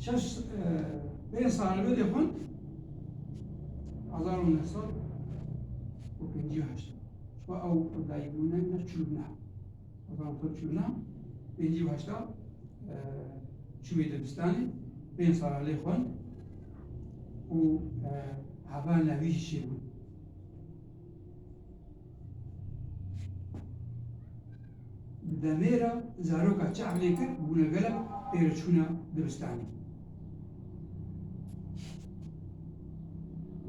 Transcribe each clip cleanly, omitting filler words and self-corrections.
شش بین سال بده خون 1958 و او دایگونه نچونه 1940 58 چوی دبستانی بین سال خون و هوا نویشی بود دميرة زاروكا تعمل كر ونقلب بيرتشونا دبستاني.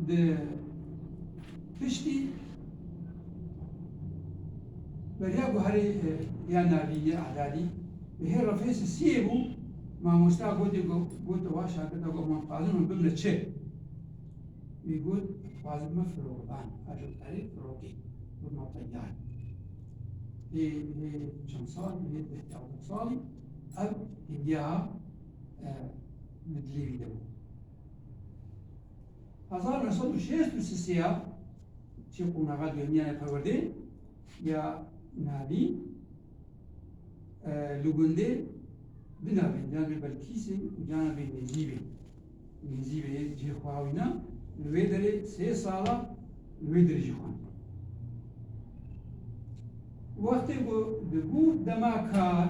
د بشتي برياقو هاري يا نبي أعدادي بهي رفيس السيبو ما مستعد قلت واشا كده قلت من قادم من قبل تشي يقول قادم مفروض عن أجل تاريخ فروقي وما طيار هي شمسان هي بهتاو صالي أو إياها مدليبي دو. هزار نصد وشيست بسيسيا تيقونا غاد يوميانا پروردين يا نابي لوغندي بنابي جانبي بالكيسي وجانبي نزيبي جي خواوينا الويدري 3 سالة الويدري جي خوان وقتی بو دما کار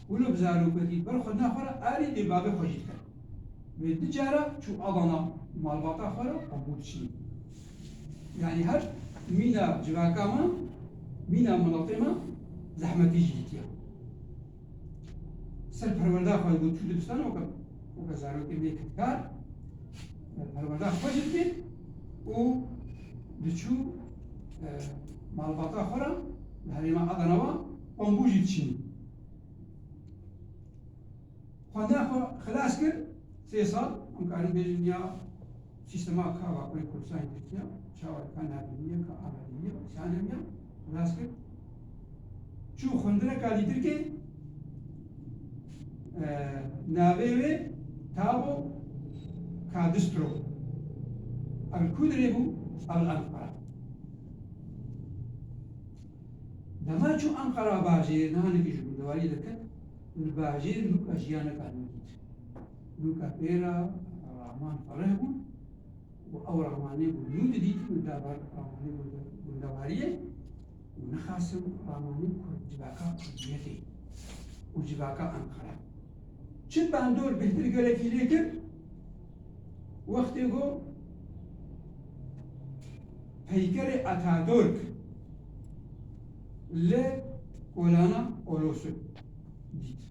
ولو بزارو کتی بر خود نخوره آری دی بابه خوشید کرد و دیجارا چو آدانا مالباتا خوره قبول چی یعنی هر مینا جواکا ما مینا مناطق ما زحمتی جیتیا سر پرورده خواهد بود چو دبستان و زارو که میکرد کار پرورده خوشید کرد و دچو مالباتا خورم هری ما آدنوا قنبوجی تشینی خدا خلاص کرد 3 سال امکانی بیشتر سیستما کاوا کوی کورسای دیگه شاور کانادیه کا آمریکیه شانیه خلاص کرد چو خندره کاری درکه ناوی تابو کادسترو اگر کودره بو الانقره لما شو أنقرة باجير نحن كيشو دوالي ذكر الباجير نوكا جيانا كانوا نوكا بيرا رحمان فرهبون أو رحماني بنود ديت من دابر رحماني بندواريه ونخاسم رحماني جباكا جيتي وجباكا أنقرة شد باندور بهتر قالك ليكر وقت يقول هيكر أتادورك ل کولانا اولوسو دید.